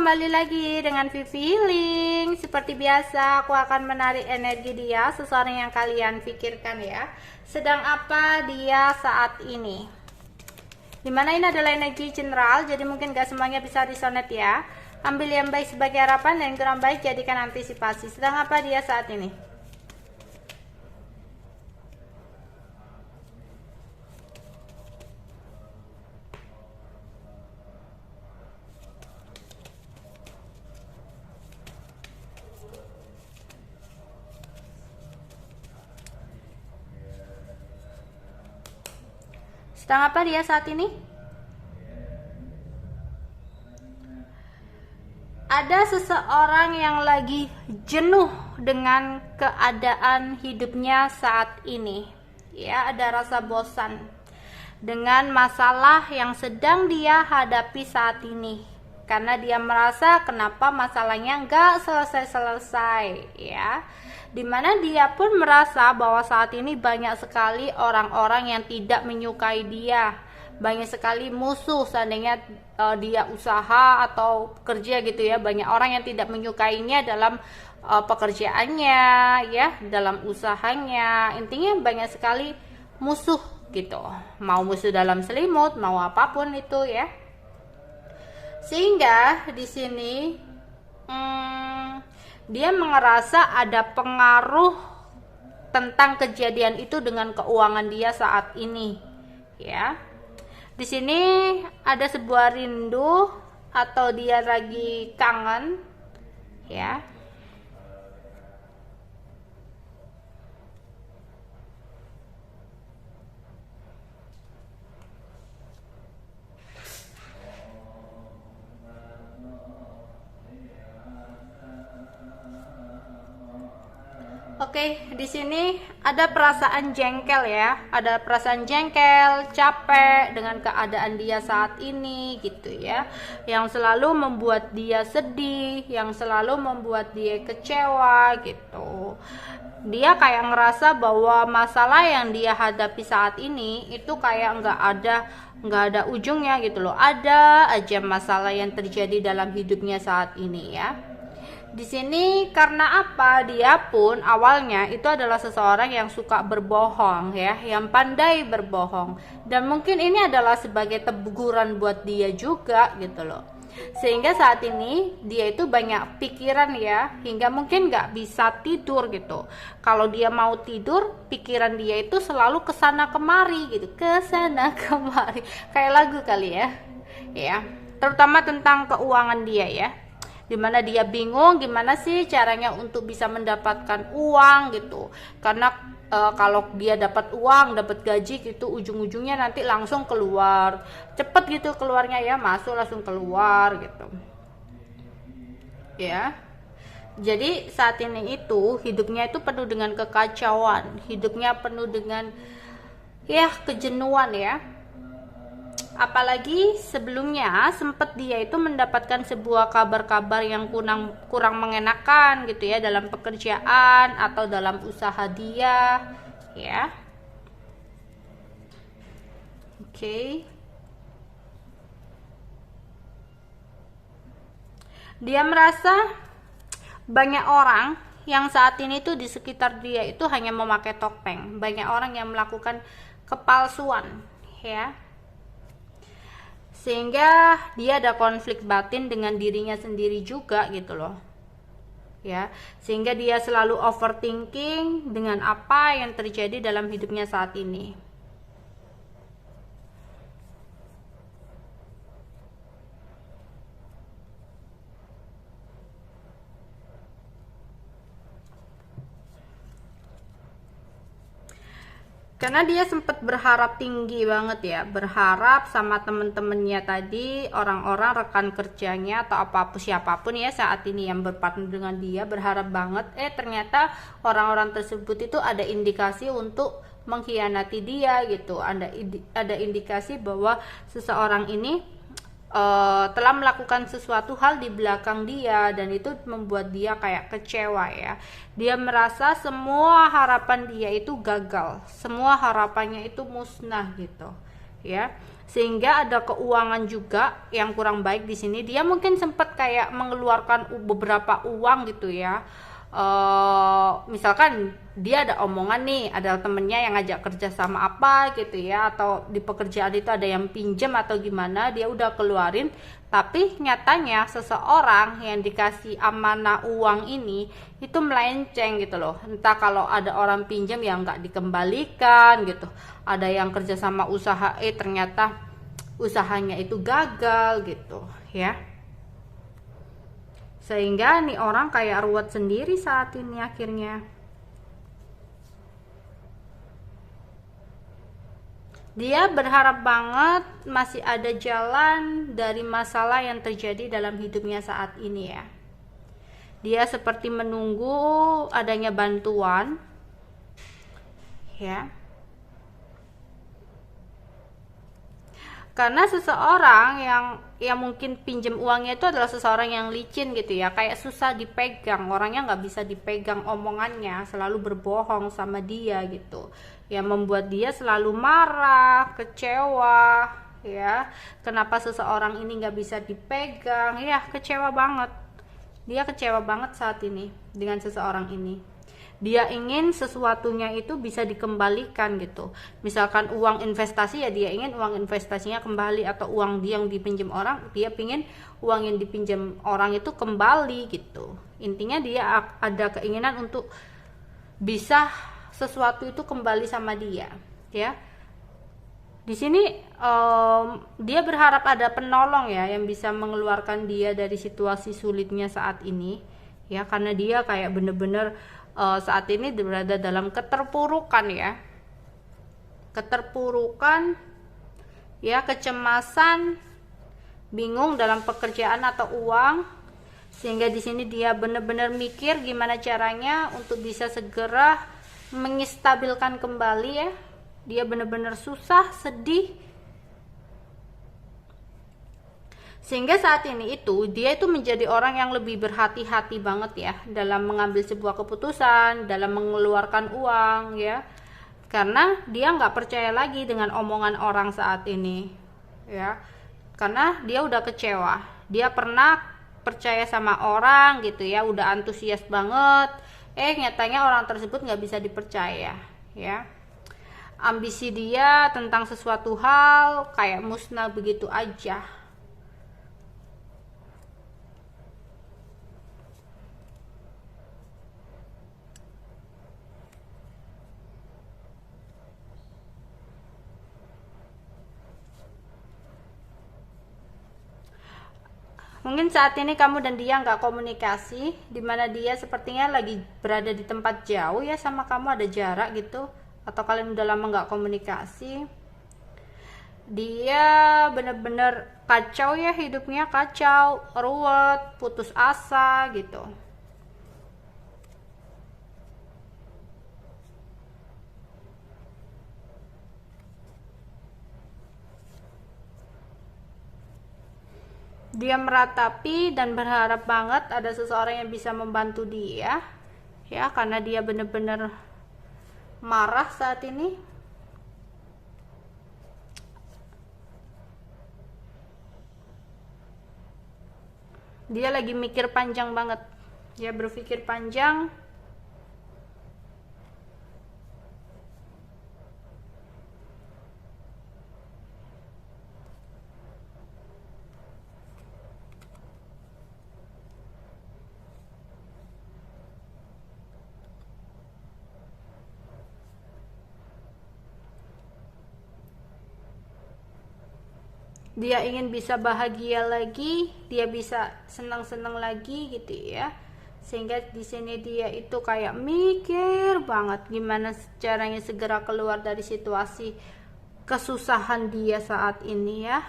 kembali lagi dengan Vivi Healing. Seperti biasa, aku akan menarik energi dia, seseorang yang kalian pikirkan ya. Sedang apa dia saat ini? Dimana ini adalah energi general, jadi mungkin gak semuanya bisa resonate ya. Ambil yang baik sebagai harapan dan yang kurang baik jadikan antisipasi. Sedang apa dia saat ini? Sedang apa dia saat ini? Ada seseorang yang lagi jenuh dengan keadaan hidupnya saat ini. Ya, ada rasa bosan dengan masalah yang sedang dia hadapi saat ini. Karena dia merasa kenapa masalahnya nggak selesai-selesai ya. Dimana dia pun merasa bahwa saat ini banyak sekali orang-orang yang tidak menyukai dia, banyak sekali musuh seandainya dia usaha atau kerja gitu ya, banyak orang yang tidak menyukainya dalam pekerjaannya ya, dalam usahanya, intinya banyak sekali musuh gitu, mau musuh dalam selimut, mau apapun itu ya. Sehingga di sini dia merasa ada pengaruh tentang kejadian itu dengan keuangan dia saat ini ya. Di sini ada sebuah rindu atau dia lagi kangen ya. Oke, di sini ada perasaan jengkel ya, ada perasaan jengkel, capek dengan keadaan dia saat ini gitu ya, yang selalu membuat dia sedih, yang selalu membuat dia kecewa gitu. Dia kayak ngerasa bahwa masalah yang dia hadapi saat ini itu kayak nggak ada ujungnya gitu loh, ada aja masalah yang terjadi dalam hidupnya saat ini ya. Di sini karena apa? Dia pun awalnya itu adalah seseorang yang suka berbohong ya, yang pandai berbohong. Dan mungkin ini adalah sebagai teguran buat dia juga gitu loh. Sehingga saat ini dia itu banyak pikiran ya, hingga mungkin nggak bisa tidur gitu. Kalau dia mau tidur, pikiran dia itu selalu kesana kemari gitu, kesana kemari. Kayak lagu kali ya. Ya, terutama tentang keuangan dia ya, dimana dia bingung gimana sih caranya untuk bisa mendapatkan uang gitu, karena kalau dia dapat uang, dapat gaji gitu, ujung-ujungnya nanti langsung keluar cepet gitu, keluarnya ya, masuk langsung keluar gitu ya. Jadi saat ini itu hidupnya itu penuh dengan kekacauan, hidupnya penuh dengan ya kejenuhan ya. Apalagi sebelumnya sempat dia itu mendapatkan sebuah kabar-kabar yang kurang mengenakan gitu ya, dalam pekerjaan atau dalam usaha dia ya. Oke. Dia merasa banyak orang yang saat ini tuh di sekitar dia itu hanya memakai topeng, banyak orang yang melakukan kepalsuan ya. Sehingga dia ada konflik batin dengan dirinya sendiri juga gitu loh ya, sehingga dia selalu overthinking dengan apa yang terjadi dalam hidupnya saat ini. Karena dia sempat berharap tinggi banget ya, berharap sama temen-temennya tadi, orang-orang rekan kerjanya atau apapun siapapun ya saat ini yang berpartner dengan dia, berharap banget ternyata orang-orang tersebut itu ada indikasi untuk mengkhianati dia gitu, ada indikasi bahwa seseorang ini telah melakukan sesuatu hal di belakang dia, dan itu membuat dia kayak kecewa ya. Dia merasa semua harapan dia itu gagal, semua harapannya itu musnah gitu ya. Sehingga ada keuangan juga yang kurang baik di sini. Dia mungkin sempat kayak mengeluarkan beberapa uang gitu ya. Misalkan dia ada omongan nih, ada temennya yang ngajak kerja sama apa gitu ya, atau di pekerjaan itu ada yang pinjam atau gimana, dia udah keluarin, tapi nyatanya seseorang yang dikasih amanah uang ini itu melenceng gitu loh. Entah kalau ada orang pinjam yang nggak dikembalikan gitu, ada yang kerja sama usaha ternyata usahanya itu gagal gitu ya. Sehingga nih orang kayak ruwet sendiri saat ini akhirnya. Dia berharap banget masih ada jalan dari masalah yang terjadi dalam hidupnya saat ini ya. Dia seperti menunggu adanya bantuan ya. Karena seseorang yang mungkin pinjam uangnya itu adalah seseorang yang licin gitu ya, kayak susah dipegang, orangnya nggak bisa dipegang omongannya, selalu berbohong sama dia gitu, yang membuat dia selalu marah, kecewa ya. Kenapa seseorang ini nggak bisa dipegang ya, kecewa banget. Dia kecewa banget saat ini dengan seseorang ini. Dia ingin sesuatunya itu bisa dikembalikan gitu. Misalkan uang investasi ya, dia ingin uang investasinya kembali, atau uang dia yang dipinjam orang, dia pingin uang yang dipinjam orang itu kembali gitu. Intinya dia ada keinginan untuk bisa sesuatu itu kembali sama dia ya. Di sini dia berharap ada penolong ya, yang bisa mengeluarkan dia dari situasi sulitnya saat ini ya, karena dia kayak bener-bener saat ini berada dalam keterpurukan ya, ya, kecemasan, bingung dalam pekerjaan atau uang. Sehingga di sini dia benar-benar mikir gimana caranya untuk bisa segera menstabilkan kembali ya. Dia benar-benar susah, sedih. Sehingga saat ini itu dia itu menjadi orang yang lebih berhati-hati banget ya dalam mengambil sebuah keputusan, dalam mengeluarkan uang ya, karena dia nggak percaya lagi dengan omongan orang saat ini ya, karena dia udah kecewa. Dia pernah percaya sama orang gitu ya, udah antusias banget, nyatanya orang tersebut nggak bisa dipercaya ya. Ambisi dia tentang sesuatu hal kayak musnah begitu aja. Mungkin saat ini kamu dan dia nggak komunikasi, dimana dia sepertinya lagi berada di tempat jauh ya sama kamu, ada jarak gitu, atau kalian udah lama nggak komunikasi. Dia bener-bener kacau ya hidupnya, kacau, ruwet, putus asa gitu. Dia meratapi dan berharap banget ada seseorang yang bisa membantu dia ya, karena dia benar-benar marah saat ini. Dia lagi mikir panjang banget, dia berpikir panjang. Dia ingin bisa bahagia lagi, dia bisa senang-senang lagi gitu ya. Sehingga di sini dia itu kayak mikir banget gimana caranya segera keluar dari situasi kesusahan dia saat ini ya.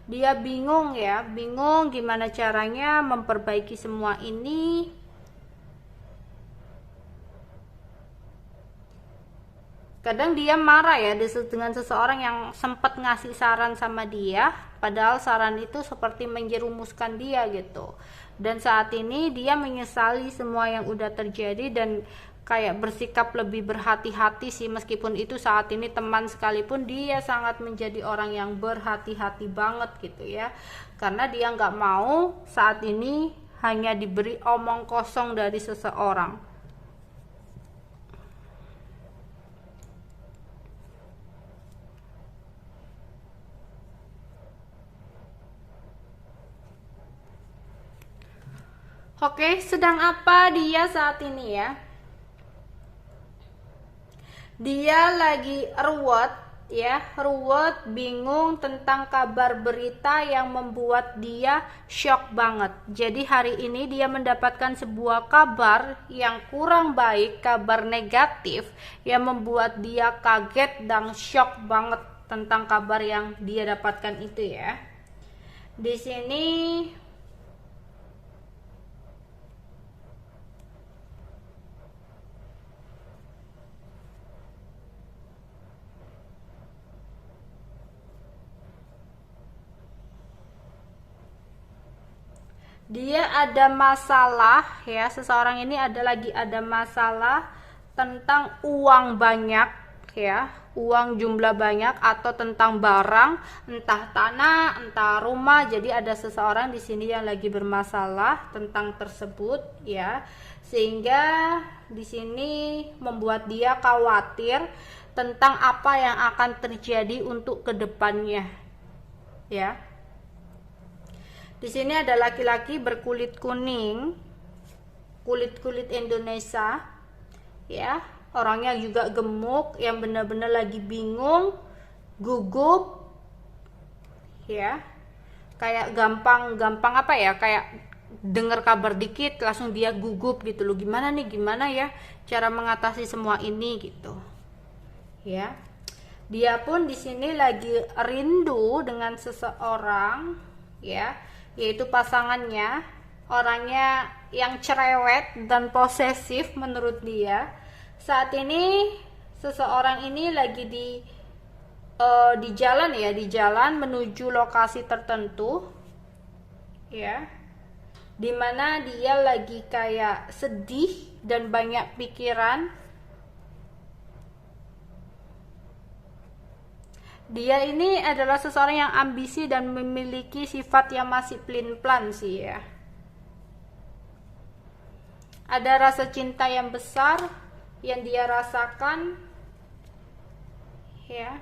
Dia bingung ya, bingung gimana caranya memperbaiki semua ini. Kadang dia marah ya dengan seseorang yang sempat ngasih saran sama dia, padahal saran itu seperti menjerumuskan dia gitu. Dan saat ini dia menyesali semua yang udah terjadi dan kayak bersikap lebih berhati-hati sih, meskipun itu saat ini teman sekalipun dia sangat menjadi orang yang berhati-hati banget gitu ya, karena dia nggak mau saat ini hanya diberi omong kosong dari seseorang. Oke, sedang apa dia saat ini ya? Dia lagi ruwet ya, ruwet, bingung tentang kabar berita yang membuat dia shock banget. Jadi hari ini dia mendapatkan sebuah kabar yang kurang baik, kabar negatif yang membuat dia kaget dan shock banget tentang kabar yang dia dapatkan itu ya. Di sini dia ada masalah ya, seseorang ini ada masalah tentang uang banyak ya, uang jumlah banyak, atau tentang barang, entah tanah, entah rumah. Jadi ada seseorang di sini yang lagi bermasalah tentang tersebut ya, sehingga di sini membuat dia khawatir tentang apa yang akan terjadi untuk kedepannya ya. Di sini ada laki-laki berkulit kuning, kulit Indonesia ya, orangnya juga gemuk, yang benar-benar lagi bingung, gugup ya, kayak gampang apa ya, kayak dengar kabar dikit langsung dia gugup gitu loh. Gimana ya cara mengatasi semua ini gitu ya. Dia pun di sini lagi rindu dengan seseorang ya, yaitu pasangannya, orangnya yang cerewet dan posesif menurut dia. Saat ini seseorang ini lagi di jalan ya, di jalan menuju lokasi tertentu ya, dimana dia lagi kayak sedih dan banyak pikiran. Dia ini adalah seseorang yang ambisi dan memiliki sifat yang masih pelin-pelan sih ya. Ada rasa cinta yang besar yang dia rasakan ya.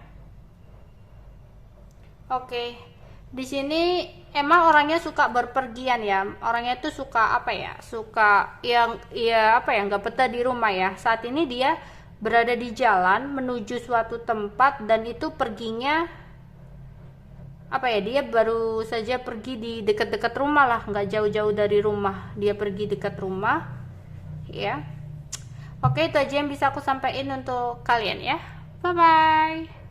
Oke. Di sini emang orangnya suka berpergian ya. Orangnya tuh suka apa ya? Suka yang ya apa ya, nggak betah di rumah ya. Saat ini dia berada di jalan menuju suatu tempat, dan itu perginya apa ya, dia baru saja pergi di dekat-dekat rumah lah, nggak jauh-jauh dari rumah, dia pergi dekat rumah ya. Oke, itu aja yang bisa aku sampaikan untuk kalian ya. Bye bye.